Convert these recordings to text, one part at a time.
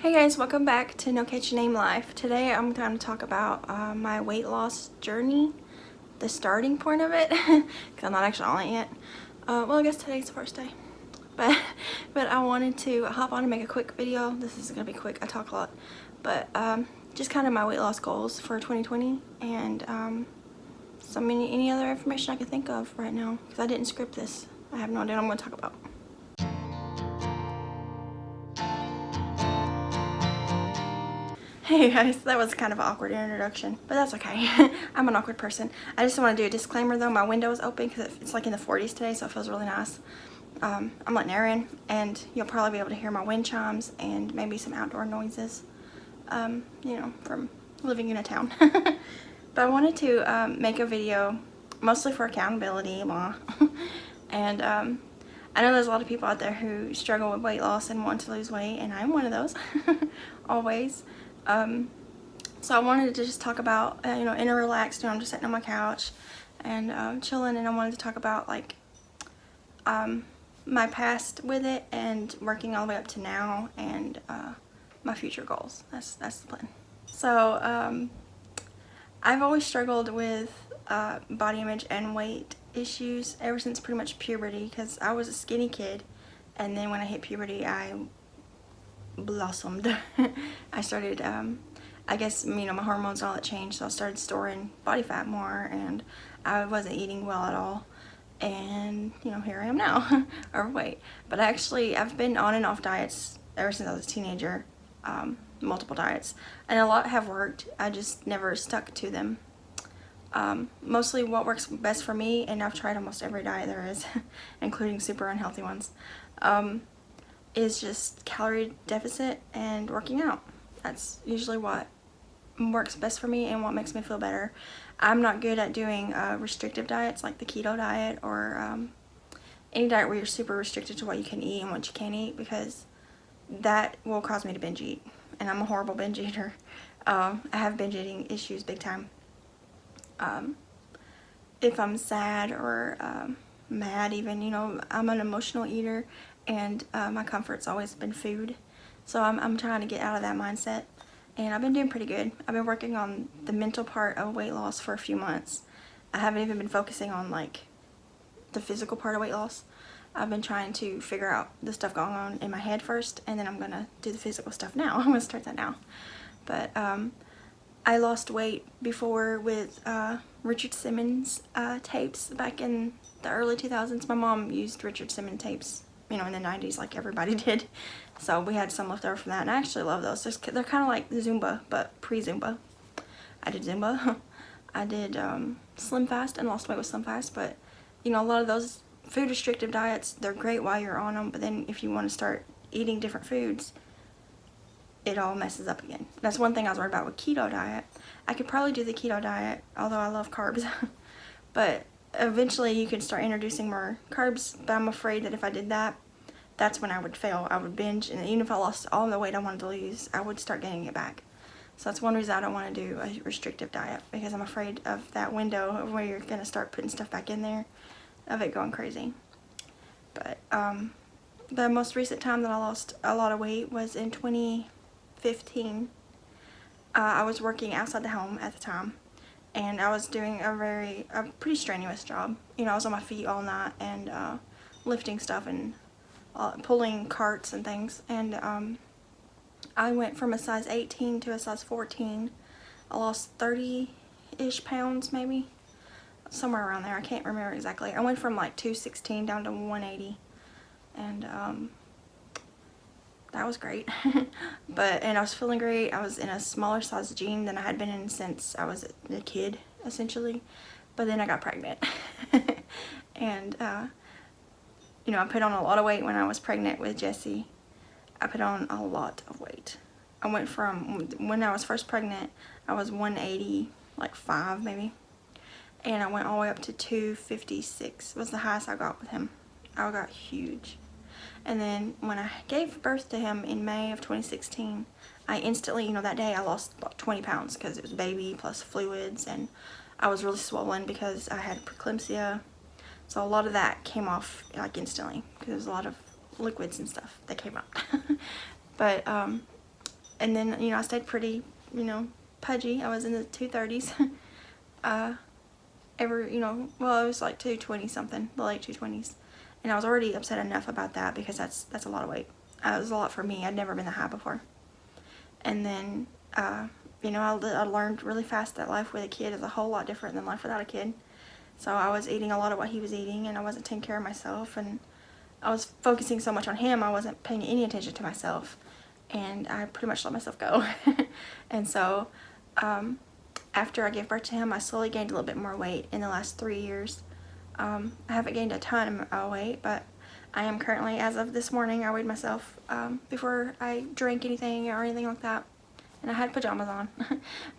Hey guys, welcome back to No Catchy Name Life. Today I'm going to talk about my weight loss journey, the starting point of it, because I'm not actually on it yet. Well, I guess today's the first day, but I wanted to hop on and make a quick video. This is going to be quick, I talk a lot, but just kind of my weight loss goals for 2020 and any other information I could think of right now, because I didn't script this. I have no idea what I'm going to talk about. Hey guys, that was kind of an awkward introduction, but that's okay. I'm an awkward person. I just want to do a disclaimer though. My window is open because it's like in the 40s today, so it feels really nice. I'm letting air in, and you'll probably be able to hear my wind chimes and maybe some outdoor noises, from living in a town. But I wanted to make a video mostly for accountability, and I know there's a lot of people out there who struggle with weight loss and want to lose weight, and I'm one of those, always. So I wanted to just talk about, in a relaxed, I'm just sitting on my couch and chilling, and I wanted to talk about like my past with it and working all the way up to now, and my future goals. That's the plan. So I've always struggled with body image and weight issues ever since pretty much puberty, because I was a skinny kid, and then when I hit puberty I blossomed. I started I guess my hormones and all that changed, so I started storing body fat more, and I wasn't eating well at all, and here I am now, overweight. But I've been on and off diets ever since I was a teenager, multiple diets, and a lot have worked. I just never stuck to them. Mostly what works best for me, and I've tried almost every diet there is, including super unhealthy ones, is just calorie deficit and working out. That's usually what works best for me and what makes me feel better. I'm not good at doing restrictive diets like the keto diet or any diet where you're super restricted to what you can eat and what you can't eat, because that will cause me to binge eat, and I'm a horrible binge eater. I have binge eating issues big time. If I'm sad or mad even, I'm an emotional eater, and my comfort's always been food. So I'm trying to get out of that mindset, and I've been doing pretty good. I've been working on the mental part of weight loss for a few months. I haven't even been focusing on like the physical part of weight loss. I've been trying to figure out the stuff going on in my head first, and then I'm gonna do the physical stuff now. I'm gonna start that now. But I lost weight before with Richard Simmons tapes back in the early 2000s. My mom used Richard Simmons tapes, in the 90s like everybody did. So we had some left over from that, and I actually love those. They're kind of like Zumba, but pre-Zumba. I did Zumba. I did Slim Fast and lost weight with Slim Fast, but a lot of those food restrictive diets, they're great while you're on them, but then if you want to start eating different foods, it all messes up again. That's one thing I was worried about with keto diet. I could probably do the keto diet, although I love carbs, but eventually you can start introducing more carbs, but I'm afraid that if I did that, that's when I would fail. I would binge, and even if I lost all the weight I wanted to lose, I would start gaining it back. So that's one reason I don't want to do a restrictive diet, because I'm afraid of that window of where you're going to start putting stuff back in there, of it going crazy. But the most recent time that I lost a lot of weight was in 2015. I was working outside the home at the time, and I was doing a pretty strenuous job. I was on my feet all night and lifting stuff and pulling carts and things, and I went from a size 18 to a size 14. I lost 30-ish pounds, maybe, somewhere around there. I can't remember exactly. I went from like 216 down to 180, and that was great. And I was feeling great. I was in a smaller size jean than I had been in since I was a kid, essentially. But then I got pregnant. And I put on a lot of weight when I was pregnant with Jesse. I put on a lot of weight. I went from, when I was first pregnant, I was 185 maybe, and I went all the way up to 256 was the highest I got with him. I got huge. And then when I gave birth to him in May of 2016, I instantly, that day I lost about 20 pounds, because it was baby plus fluids, and I was really swollen because I had preeclampsia. So a lot of that came off like instantly, because there was a lot of liquids and stuff that came out. But And then, you know, I stayed pretty, you know, pudgy. I was in the 230s. You know, well, it was like 220 something, the late 220s. And I was already upset enough about that because that's a lot of weight. It was a lot for me. I'd never been that high before. And then, you know, I learned really fast that life with a kid is a whole lot different than life without a kid. So I was eating a lot of what he was eating, and I wasn't taking care of myself, and I was focusing so much on him, I wasn't paying any attention to myself, and I pretty much let myself go. And so, after I gave birth to him, I slowly gained a little bit more weight in the last 3 years. I haven't gained a ton of weight, but I am currently, as of this morning, I weighed myself before I drank anything or anything like that, and I had pajamas on.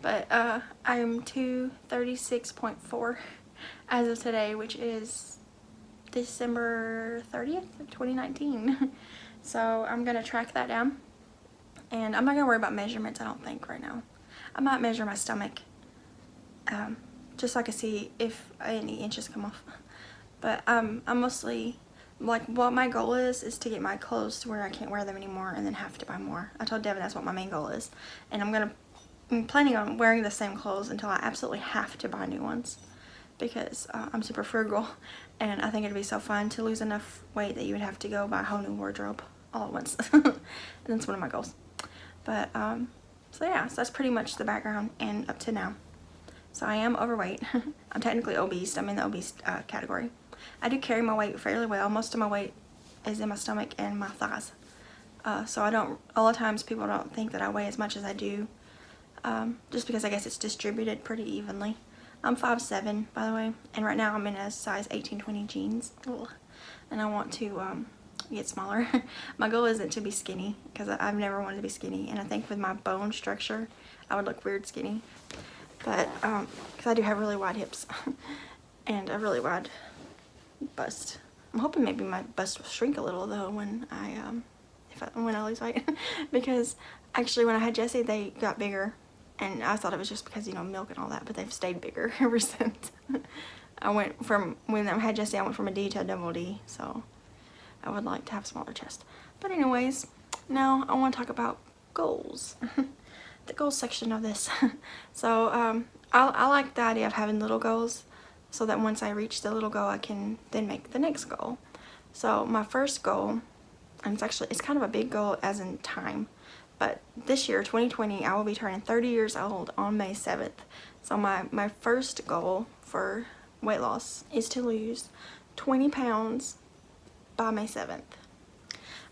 But I'm 236.4 as of today, which is December 30th, 2019. So I'm going to track that down, and I'm not going to worry about measurements, I don't think, right now. I might measure my stomach, just so I can see if any inches come off. But I'm mostly, like, what my goal is to get my clothes to where I can't wear them anymore and then have to buy more. I told Devin that's what my main goal is, and I'm planning on wearing the same clothes until I absolutely have to buy new ones, because I'm super frugal, and I think it'd be so fun to lose enough weight that you would have to go buy a whole new wardrobe all at once. And that's one of my goals. But so yeah, so that's pretty much the background and up to now. So I am overweight. I'm technically obese. I'm in the obese category. I do carry my weight fairly well. Most of my weight is in my stomach and my thighs. So a lot of times people don't think that I weigh as much as I do, just because I guess it's distributed pretty evenly. I'm 5'7", by the way, and right now I'm in a size 18-20 jeans. Ugh. And I want to get smaller. My goal isn't to be skinny, because I've never wanted to be skinny, and I think with my bone structure I would look weird skinny. But because I do have really wide hips and a really wide bust. I'm hoping maybe my bust will shrink a little though when I lose weight. Because actually when I had Jesse, they got bigger, and I thought it was just because, you know, milk and all that, but they've stayed bigger ever since. When I had Jesse, I went from a D to a double D, so I would like to have a smaller chest. But anyways, now I want to talk about goals. The goals section of this. So I like the idea of having little goals, so that once I reach the little goal, I can then make the next goal. So my first goal, and it's kind of a big goal as in time, but this year, 2020, I will be turning 30 years old on May 7th. So my first goal for weight loss is to lose 20 pounds by May 7th.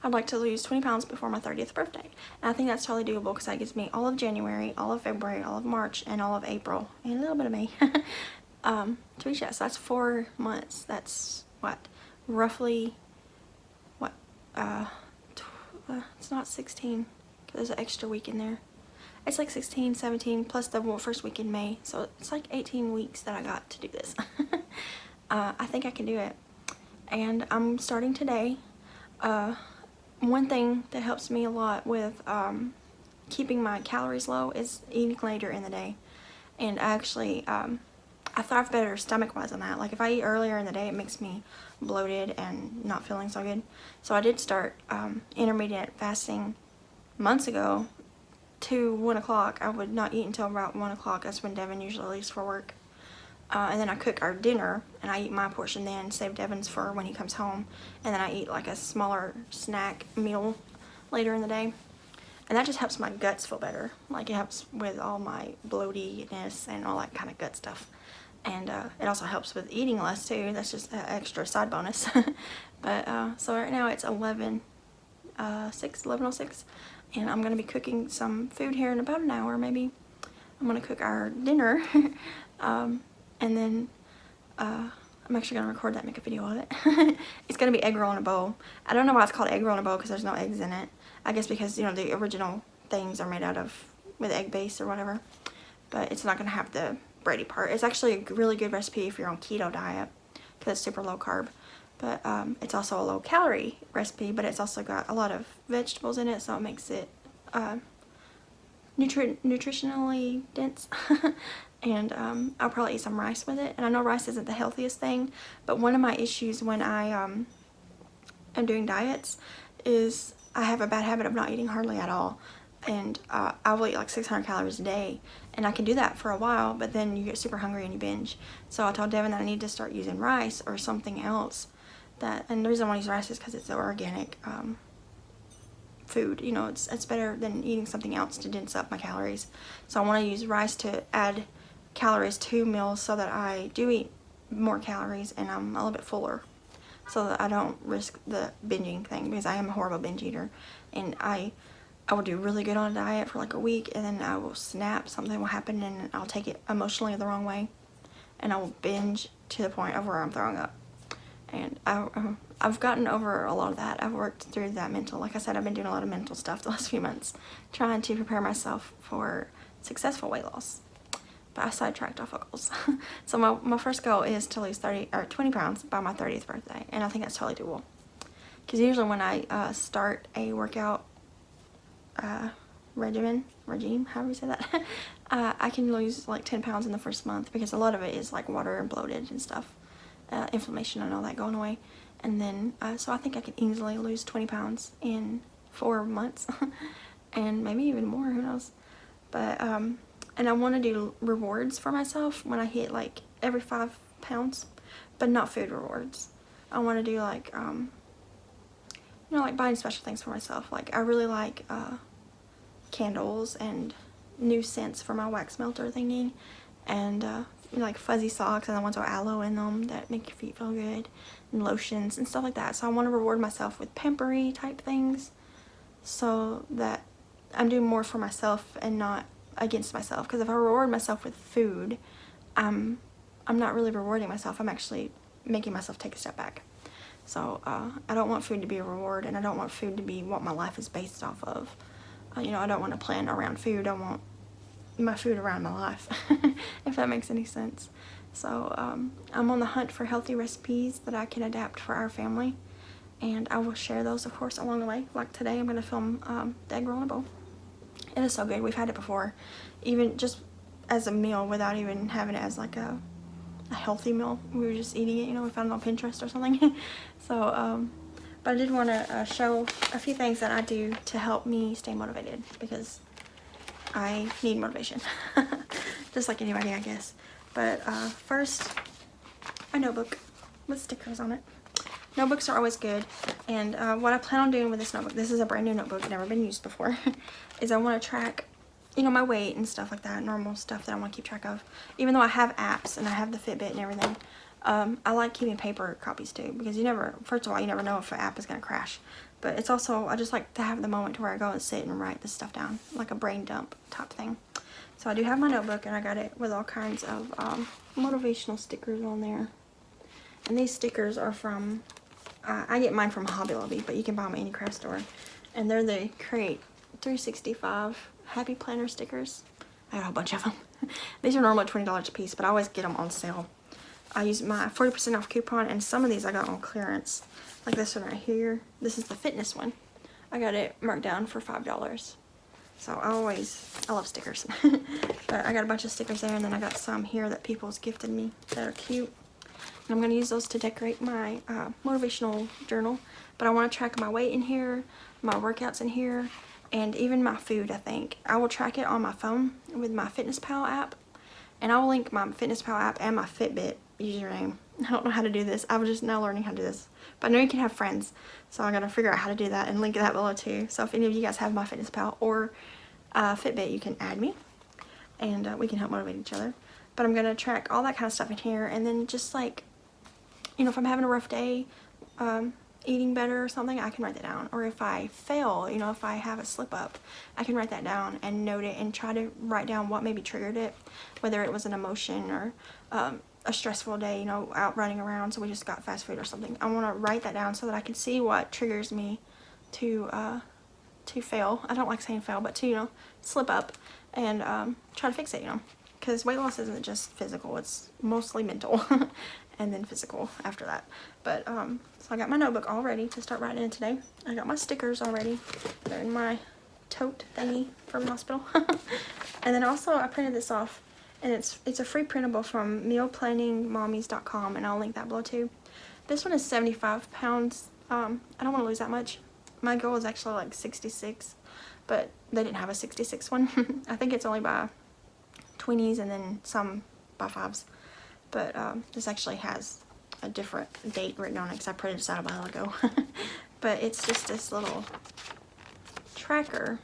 I'd like to lose 20 pounds before my 30th birthday. And I think that's totally doable, because that gives me all of January, all of February, all of March, and all of April, and a little bit of May to reach that. So that's 4 months. That's what? Roughly, what? It's not 16, because there's an extra week in there. It's like 16, 17, plus the first week in May. So it's like 18 weeks that I got to do this. I think I can do it. And I'm starting today. One thing that helps me a lot with keeping my calories low is eating later in the day. And actually, I thrive better stomach-wise on that. Like, if I eat earlier in the day, it makes me bloated and not feeling so good. So I did start intermittent fasting months ago to 1 o'clock. I would not eat until about 1 o'clock. That's when Devin usually leaves for work. And then I cook our dinner, and I eat my portion then, save Devin's for when he comes home. And then I eat like a smaller snack meal later in the day. And that just helps my guts feel better. Like, it helps with all my bloatiness and all that kind of gut stuff. And it also helps with eating less too. That's just an extra side bonus. But so right now it's 11:06, and I'm going to be cooking some food here in about an hour maybe. I'm going to cook our dinner. And then I'm actually going to record that and make a video of it. It's going to be egg roll in a bowl. I don't know why it's called egg roll in a bowl, because there's no eggs in it. I guess because, you know, the original things are made out of with egg base or whatever. But it's not going to have the bready part. It's actually a really good recipe if you're on keto diet, because it's super low carb. But it's also a low calorie recipe, but it's also got a lot of vegetables in it, so it makes it nutritionally dense. And I'll probably eat some rice with it. And I know rice isn't the healthiest thing, but one of my issues when I am doing diets is I have a bad habit of not eating hardly at all. and I will eat like 600 calories a day, and I can do that for a while, but then you get super hungry and you binge. So I told Devin that I need to start using rice or something else. And the reason I want to use rice is because it's the organic food. You know, it's better than eating something else to dense up my calories. So I want to use rice to add calories to meals so that I do eat more calories and I'm a little bit fuller, so that I don't risk the binging thing, because I am a horrible binge eater, and I will do really good on a diet for like a week, and then I will snap, something will happen, and I'll take it emotionally the wrong way, and I will binge to the point of where I'm throwing up. And I've gotten over a lot of that. I've worked through that mental, like I said, I've been doing a lot of mental stuff the last few months, trying to prepare myself for successful weight loss. But I sidetracked off of goals. So my first goal is to lose 20 pounds by my 30th birthday, and I think that's totally doable. Because usually when I start a workout regime, however you say that, I can lose like 10 pounds in the first month, because a lot of it is like water and bloated and stuff, inflammation and all that going away. And then, so I think I can easily lose 20 pounds in 4 months, and maybe even more, who knows. But, and I want to do rewards for myself when I hit like every 5 pounds, but not food rewards. I want to do like, you know, like buying special things for myself. Like I really like candles and new scents for my wax melter thingy, and like fuzzy socks and the ones with aloe in them that make your feet feel good, and lotions and stuff like that. So I want to reward myself with pampery type things, so that I'm doing more for myself and not against myself. Because if I reward myself with food, I'm not really rewarding myself. I'm actually making myself take a step back. So I don't want food to be a reward, and I don't want food to be what my life is based off of. You know, I don't want to plan around food. I want my food around my life, if that makes any sense. So I'm on the hunt for healthy recipes that I can adapt for our family, and I will share those, of course, along the way. Like today, I'm going to film the egg roll in a bowl. It is so good. We've had it before, even just as a meal without even having it as like a healthy meal. We were just eating it, you know, we found it on Pinterest or something. So, but I did want to show a few things that I do to help me stay motivated, because I need motivation, just like anybody, I guess. But first, a notebook with stickers on it. Notebooks are always good, and what I plan on doing with this notebook, this is a brand new notebook, never been used before, is I want to track, you know, my weight and stuff like that, normal stuff that I want to keep track of. Even though I have apps and I have the FitBit and everything, I like keeping paper copies too, because you never, first of all, you never know if an app is going to crash. But it's also, I just like to have the moment to where I go and sit and write this stuff down, like a brain dump type thing. So I do have my notebook, and I got it with all kinds of motivational stickers on there. And these stickers are from, I get mine from Hobby Lobby, but you can buy them at any craft store. And they're the Create 365 Happy Planner stickers. I got a whole bunch of them. These are normally $20 a piece, but I always get them on sale. I use my 40% off coupon, and some of these I got on clearance. Like this one right here. This is the fitness one. I got it marked down for $5. So I love stickers. But I got a bunch of stickers there, and then I got some here that people's gifted me that are cute. And I'm going to use those to decorate my motivational journal. But I want to track my weight in here, my workouts in here, and even my food, I think. I will track it on my phone with my FitnessPal app. And I will link my FitnessPal app and my Fitbit username. I don't know how to do this. I'm just now learning how to do this. But I know you can have friends, so I gotta figure out how to do that and link that below too. So if any of you guys have my FitnessPal or Fitbit, you can add me, and we can help motivate each other. But I'm gonna track all that kind of stuff in here, and then just like, you know, if I'm having a rough day, eating better or something, I can write that down. Or if I fail, you know, if I have a slip up, I can write that down and note it and try to write down what maybe triggered it, whether it was an emotion or a stressful day, you know, out running around, so we just got fast food or something. I want to write that down so that I can see what triggers me to fail. I don't like saying fail, but to, you know, slip up and try to fix it, you know, because weight loss isn't just physical, it's mostly mental and then physical after that. But so I got my notebook all ready to start writing in today. I got my stickers already. They're in my tote thingy from the hospital. And then also I printed this off, and it's a free printable from mealplanningmommies.com, and I'll link that below too. This one is 75 pounds. I don't want to lose that much. My goal is actually like 66. but they didn't have a 66 one. I think it's only by 20s and then some by 5s. But this actually has a different date written on it because I printed this out a while ago. But it's just this little tracker,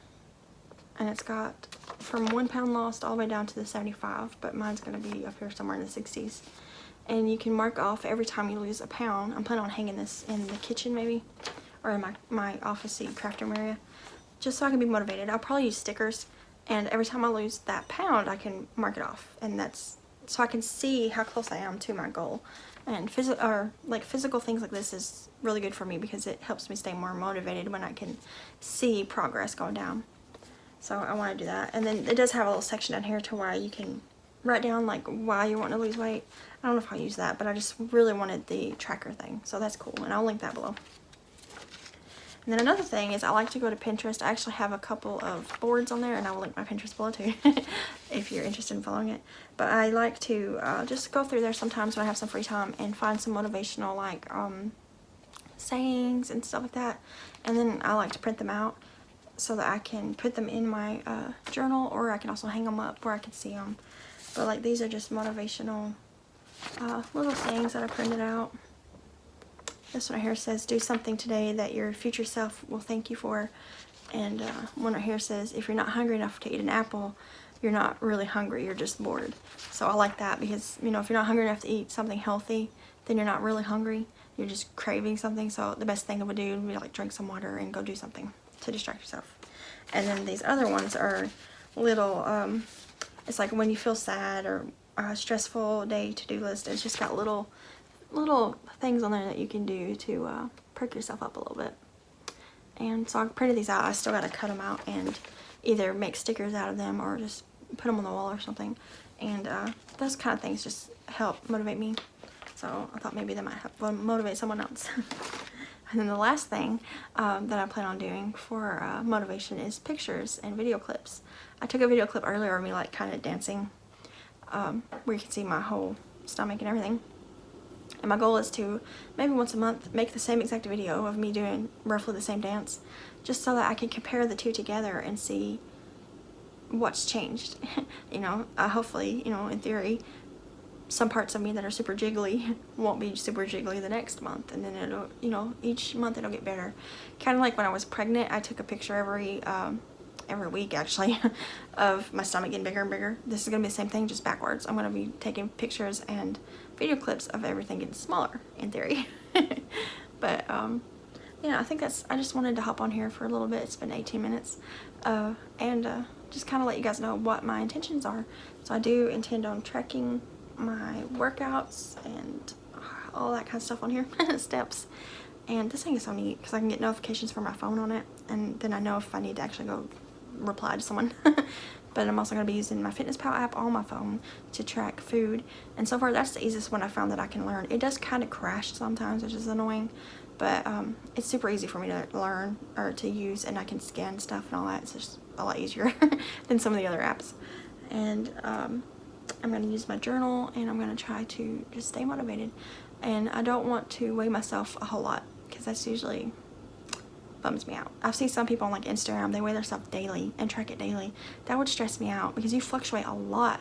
and it's got from 1 pound lost all the way down to the 75, but mine's going to be up here somewhere in the 60s. And you can mark off every time you lose a pound. I'm planning on hanging this in the kitchen maybe, or in my office-y craft room area, just so I can be motivated. I'll probably use stickers, and every time I lose that pound I can mark it off, and that's so I can see how close I am to my goal. And physical things like this is really good for me because it helps me stay more motivated when I can see progress going down. So I want to do that. And then it does have a little section down here to where you can write down like why you want to lose weight. I don't know if I'll use that, but I just really wanted the tracker thing, so that's cool, and I'll link that below. And then another thing is I like to go to Pinterest. I actually have a couple of boards on there, and I will link my Pinterest below too if you're interested in following it. But I like to just go through there sometimes when I have some free time and find some motivational like sayings and stuff like that. And then I like to print them out so that I can put them in my journal, or I can also hang them up where I can see them. But like these are just motivational little sayings that I printed out. This one right here says, do something today that your future self will thank you for. And one right here says, if you're not hungry enough to eat an apple, you're not really hungry, you're just bored. So I like that because, you know, if you're not hungry enough to eat something healthy, then you're not really hungry, you're just craving something. So the best thing I would do would be like drink some water and go do something to distract yourself. And then these other ones are little, it's like when you feel sad or a stressful day to-do list. It's just got little things on there that you can do to perk yourself up a little bit. And so I printed these out. I still got to cut them out and either make stickers out of them or just put them on the wall or something. And those kind of things just help motivate me. So I thought maybe that might help motivate someone else. And then the last thing that I plan on doing for motivation is pictures and video clips. I took a video clip earlier of me like kind of dancing, where you can see my whole stomach and everything. And my goal is to maybe once a month make the same exact video of me doing roughly the same dance, just so that I can compare the two together and see what's changed. You know, hopefully, you know, in theory, some parts of me that are super jiggly won't be super jiggly the next month, and then it'll, you know, each month it'll get better. Kind of like when I was pregnant, I took a picture every week actually of my stomach getting bigger and bigger. This is gonna be the same thing, just backwards. I'm gonna be taking pictures and video clips of everything getting smaller in theory. But yeah, I think I just wanted to hop on here for a little bit. It's been 18 minutes and just kind of let you guys know what my intentions are. So I do intend on tracking my workouts and all that kind of stuff on here, steps. And this thing is so neat because I can get notifications from my phone on it, and then I know if I need to actually go reply to someone. But I'm also going to be using my FitnessPal app on my phone to track food, and so far that's the easiest one I found that I can learn. It does kind of crash sometimes, which is annoying, but it's super easy for me to learn or to use, and I can scan stuff and all that. It's just a lot easier than some of the other apps. And I'm going to use my journal, and I'm going to try to just stay motivated. And I don't want to weigh myself a whole lot because that's usually bums me out. I've seen some people on like Instagram, they weigh themselves daily and track it daily. That would stress me out because you fluctuate a lot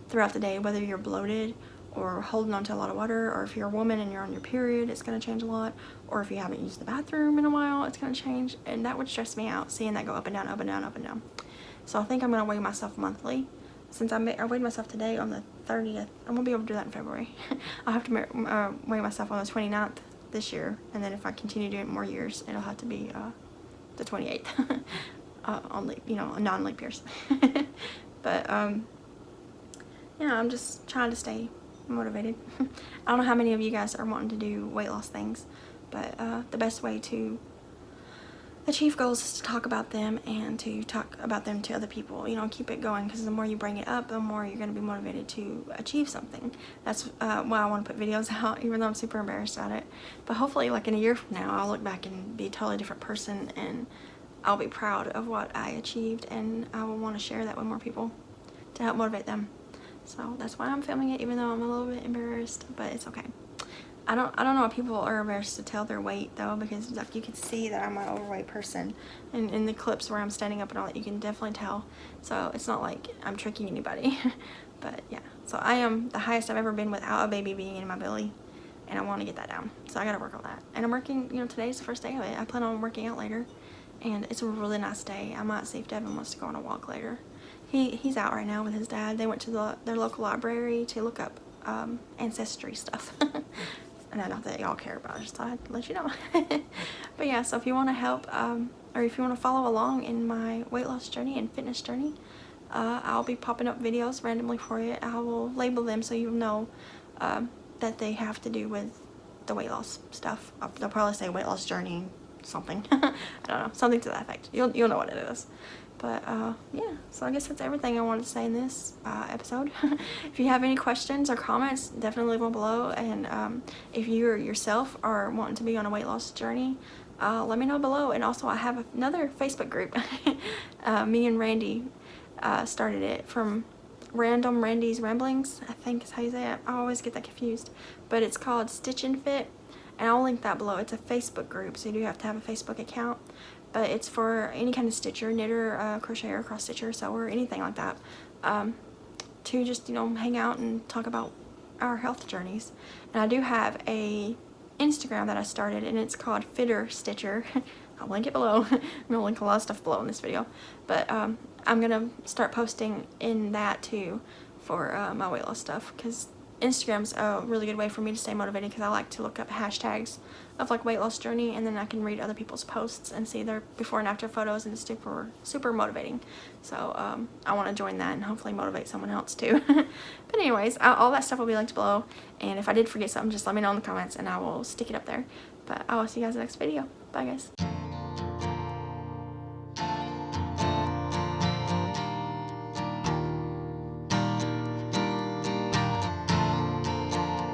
throughout the day, whether you're bloated or holding on to a lot of water, or if you're a woman and you're on your period, it's going to change a lot, or if you haven't used the bathroom in a while, it's going to change, and that would stress me out, seeing that go up and down, up and down, up and down. So I think I'm going to weigh myself monthly. Since I weighed myself today on the 30th, I won't be able to do that in February. I'll have to weigh myself on the 29th this year, and then if I continue doing it more years, it'll have to be the 28th on, you know, non-leap years. But yeah, I'm just trying to stay motivated. I don't know how many of you guys are wanting to do weight loss things, but the best way to achieve goals is to talk about them and to talk about them to other people. You know, keep it going, because the more you bring it up, the more you're going to be motivated to achieve something. That's why I want to put videos out, even though I'm super embarrassed at it. But hopefully, like in a year from now, I'll look back and be a totally different person, and I'll be proud of what I achieved, and I will want to share that with more people to help motivate them. So that's why I'm filming it, even though I'm a little bit embarrassed, but it's okay. I don't know if people are embarrassed to tell their weight though, because like you can see that I'm an overweight person, and in the clips where I'm standing up and all that, you can definitely tell. So it's not like I'm tricking anybody. But yeah, so I am the highest I've ever been without a baby being in my belly, and I want to get that down. So I got to work on that. And I'm working. You know, today's the first day of it. I plan on working out later, and it's a really nice day. I might see if Devin wants to go on a walk later. He's out right now with his dad. They went to their local library to look up ancestry stuff. And I don't think y'all care about it, I just thought I'd let you know. But yeah, so if you want to help, or if you want to follow along in my weight loss journey and fitness journey, I'll be popping up videos randomly for you. I will label them so you'll know that they have to do with the weight loss stuff. They'll probably say weight loss journey something. I don't know, something to that effect. You'll know what it is. But yeah, so I guess that's everything I wanted to say in this episode. If you have any questions or comments, definitely leave them below. And if you yourself are wanting to be on a weight loss journey, let me know below. And also, I have another Facebook group. Me and Randy started it from Random Randy's Ramblings, I think is how you say it. I always get that confused. But it's called Stitch and Fit. And I'll link that below. It's a Facebook group, so you do have to have a Facebook account. But it's for any kind of stitcher, knitter, crocheter, cross stitcher, sewer, anything like that, to just, you know, hang out and talk about our health journeys. And I do have a Instagram that I started, and it's called Fitter Stitcher. I'll link it below. I'm gonna link a lot of stuff below in this video. But I'm gonna start posting in that too for my weight loss stuff, because Instagram's a really good way for me to stay motivated, because I like to look up hashtags of like weight loss journey, and then I can read other people's posts and see their before and after photos, and it's super motivating. So I want to join that and hopefully motivate someone else too. But anyways, all that stuff will be linked below, and if I did forget something, just let me know in the comments and I will stick it up there. But I will see you guys in the next video. Bye guys.